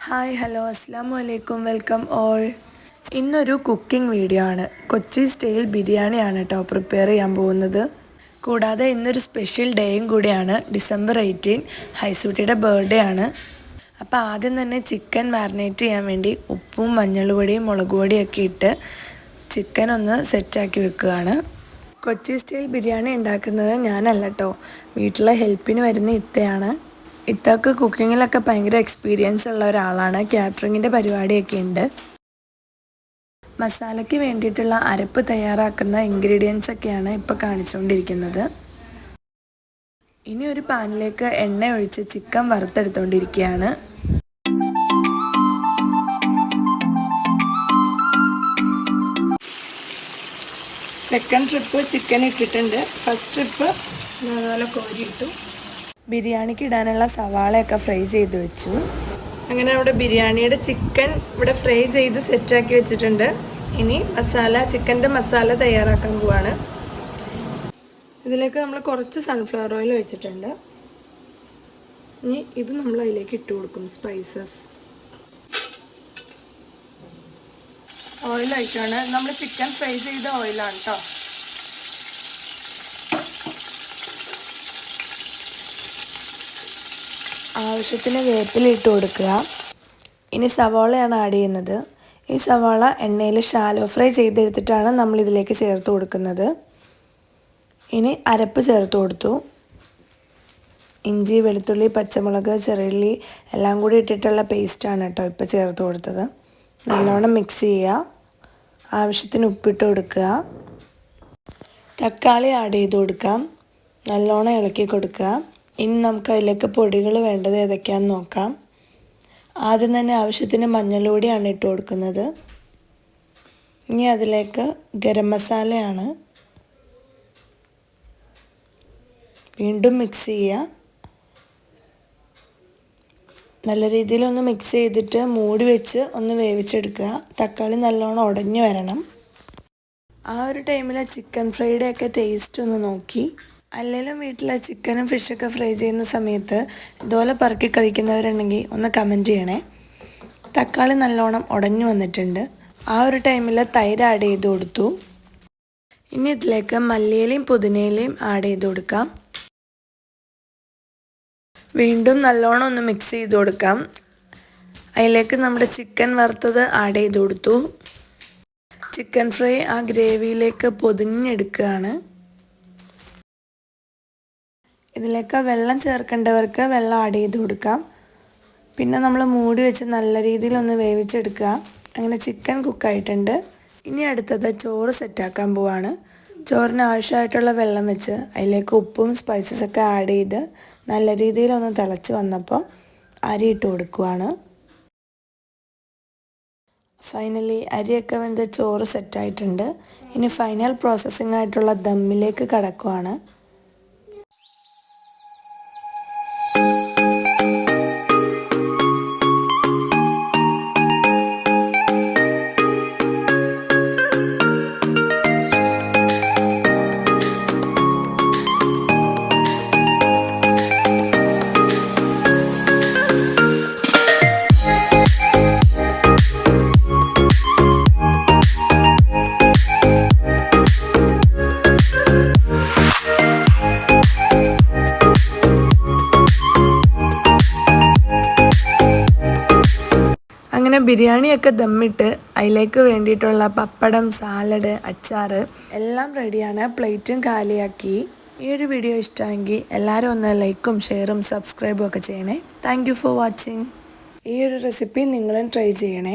Hi hello അസ്സാമു അലൈക്കും welcome all. ഇന്നൊരു cooking video ആണ്. കൊച്ചി സ്റ്റൈൽ ബിരിയാണിയാണ് കേട്ടോ പ്രിപ്പയർ ചെയ്യാൻ പോകുന്നത്. കൂടാതെ ഇന്നൊരു സ്പെഷ്യൽ ഡേയും കൂടിയാണ്, December 18 ഹൈസൂട്ടിയുടെ ബർത്ത്ഡേ ആണ്. അപ്പോൾ ആദ്യം തന്നെ ചിക്കൻ മാരിനേറ്റ് ചെയ്യാൻ വേണ്ടി ഉപ്പും മഞ്ഞൾപ്പൊടിയും മുളക് പൊടിയൊക്കെ ഇട്ട് ചിക്കൻ ഒന്ന് സെറ്റാക്കി വെക്കുകയാണ്. കൊച്ചി സ്റ്റൈൽ ബിരിയാണി ഉണ്ടാക്കുന്നത് ഞാനല്ല കേട്ടോ, വീട്ടിലെ ഹെൽപ്പിന് വരുന്ന ഇത്തയാണ്. ഇത്തക്ക് കുക്കിങ്ങിലൊക്കെ ഭയങ്കര എക്സ്പീരിയൻസ് ഉള്ള ഒരാളാണ്. കാറ്ററിങ്ങിൻ്റെ പരിപാടിയൊക്കെ ഉണ്ട്. മസാലയ്ക്ക് വേണ്ടിയിട്ടുള്ള അരപ്പ് തയ്യാറാക്കുന്ന ഇൻഗ്രീഡിയൻസ് ഒക്കെയാണ് ഇപ്പോൾ കാണിച്ചുകൊണ്ടിരിക്കുന്നത്. ഇനി ഒരു പാനിലേക്ക് എണ്ണ ഒഴിച്ച് ചിക്കൻ വറുത്തെടുത്തുകൊണ്ടിരിക്കുകയാണ്. സെക്കൻഡ് ട്രിപ്പ് ചിക്കൻ ഇട്ടിട്ടുണ്ട്. ഫസ്റ്റ് ട്രിപ്പ് നല്ലപോലെ കോരിയിട്ടു. ബിരിയാണിക്ക് ഇടാനുള്ള സവാളയൊക്കെ ഫ്രൈ ചെയ്ത് വെച്ചു. അങ്ങനെ അവിടെ ബിരിയാണിയുടെ ചിക്കൻ ഇവിടെ ഫ്രൈ ചെയ്ത് സെറ്റാക്കി വെച്ചിട്ടുണ്ട്. ഇനി ചിക്കൻ്റെ മസാല തയ്യാറാക്കാൻ പോവാണ്. ഇതിലേക്ക് നമ്മൾ കുറച്ച് സൺഫ്ലവർ ഓയിൽ ഒഴിച്ചിട്ടുണ്ട്. ഇനി ഇത് നമ്മൾ അതിലേക്ക് ഇട്ട് കൊടുക്കും. സ്പൈസസ് ഓയിൽ ഒഴിക്കുകയാണ്. നമ്മൾ ചിക്കൻ ഫ്രൈ ചെയ്ത ഓയിലാണ് കേട്ടോ. ആവശ്യത്തിന് വേപ്പില ഇട്ട് കൊടുക്കുക. ഇനി സവാളയാണ് ആഡ് ചെയ്യുന്നത്. ഈ സവാള എണ്ണയിൽ ഷാലോ ഫ്രൈ ചെയ്തെടുത്തിട്ടാണ് നമ്മൾ ഇതിലേക്ക് ചേർത്ത് കൊടുക്കുന്നത്. ഇനി അരപ്പ് ചേർത്ത് കൊടുത്തു. ഇഞ്ചി, വെളുത്തുള്ളി, പച്ചമുളക്, ചെറിയുള്ളി എല്ലാം കൂടി ഇട്ടിട്ടുള്ള പേസ്റ്റാണ് കേട്ടോ ഇപ്പോൾ ചേർത്ത് കൊടുത്തത്. നല്ലോണം മിക്സ് ചെയ്യുക. ആവശ്യത്തിന് ഉപ്പിട്ട് കൊടുക്കുക. തക്കാളി ആഡ് ചെയ്ത് കൊടുക്കാം. നല്ലോണം ഇളക്കി കൊടുക്കുക. ഇനി നമുക്ക് അതിലേക്ക് പൊടികൾ വേണ്ടത് ഏതൊക്കെയാണെന്ന് നോക്കാം. ആദ്യം തന്നെ ആവശ്യത്തിന് മഞ്ഞൾപ്പൊടിയാണ് ഇട്ട് കൊടുക്കുന്നത്. ഇനി അതിലേക്ക് ഗരം മസാലയാണ്. വീണ്ടും മിക്സ് ചെയ്യുക. നല്ല രീതിയിലൊന്ന് മിക്സ് ചെയ്തിട്ട് മൂടി വെച്ച് ഒന്ന് വേവിച്ചെടുക്കുക. തക്കാളി നല്ലോണം ഉടഞ്ഞു വരണം. ആ ഒരു ടൈമിൽ ചിക്കൻ ഫ്രൈയുടെ ഒക്കെ ടേസ്റ്റ് ഒന്ന് നോക്കി. അല്ലെങ്കിലും വീട്ടിലെ ചിക്കനും ഫിഷൊക്കെ ഫ്രൈ ചെയ്യുന്ന സമയത്ത് ഇതുപോലെ പറക്കി കഴിക്കുന്നവരുണ്ടെങ്കിൽ ഒന്ന് കമൻറ്റ് ചെയ്യണേ. തക്കാളി നല്ലോണം ഉടഞ്ഞു വന്നിട്ടുണ്ട്. ആ ഒരു ടൈമിൽ തൈര് ആഡ് ചെയ്ത് കൊടുത്തു. ഇനി ഇതിലേക്ക് മല്ലിയിലയും പുതിനയിലയും ആഡ് ചെയ്ത് കൊടുക്കാം. വീണ്ടും നല്ലോണം ഒന്ന് മിക്സ് ചെയ്ത് കൊടുക്കാം. അതിലേക്ക് നമ്മുടെ ചിക്കൻ വറുത്തത് ആഡ് ചെയ്ത് കൊടുത്തു. ചിക്കൻ ഫ്രൈ ആ ഗ്രേവിയിലേക്ക് പൊതിഞ്ഞെടുക്കുകയാണ്. ഇതിലേക്ക് വെള്ളം ചേർക്കേണ്ടവർക്ക് വെള്ളം ആഡ് ചെയ്ത് കൊടുക്കാം. പിന്നെ നമ്മൾ മൂടി വെച്ച് നല്ല രീതിയിലൊന്ന് വേവിച്ചെടുക്കുക. അങ്ങനെ ചിക്കൻ കുക്കായിട്ടുണ്ട്. ഇനി അടുത്തത് ചോറ് സെറ്റാക്കാൻ പോവാണ്. ചോറിന് ആവശ്യമായിട്ടുള്ള വെള്ളം വെച്ച് അതിലേക്ക് ഉപ്പും സ്പൈസസൊക്കെ ആഡ് ചെയ്ത് നല്ല രീതിയിലൊന്ന് തിളച്ച് വന്നപ്പോൾ അരി ഇട്ട് കൊടുക്കുവാണ്. ഫൈനലി അരിയൊക്കെ വെന്ത് ചോറ് സെറ്റായിട്ടുണ്ട്. ഇനി ഫൈനൽ പ്രോസസ്സിംഗ് ആയിട്ടുള്ള ദമ്മിലേക്ക് കടക്കുവാണ്. അങ്ങനെ ബിരിയാണിയൊക്കെ ദമ്മിട്ട് അതിലേക്ക് വേണ്ടിയിട്ടുള്ള പപ്പടം, സാലഡ്, അച്ചാർ എല്ലാം റെഡിയാണ്. പ്ലേറ്റും കാലിയാക്കി. ഈ ഒരു വീഡിയോ ഇഷ്ടമെങ്കിൽ എല്ലാവരും ഒന്ന് ലൈക്കും ഷെയറും സബ്സ്ക്രൈബും ഒക്കെ ചെയ്യണേ. Thank you for watching. ഈ ഒരു റെസിപ്പി നിങ്ങളും ട്രൈ ചെയ്യണേ.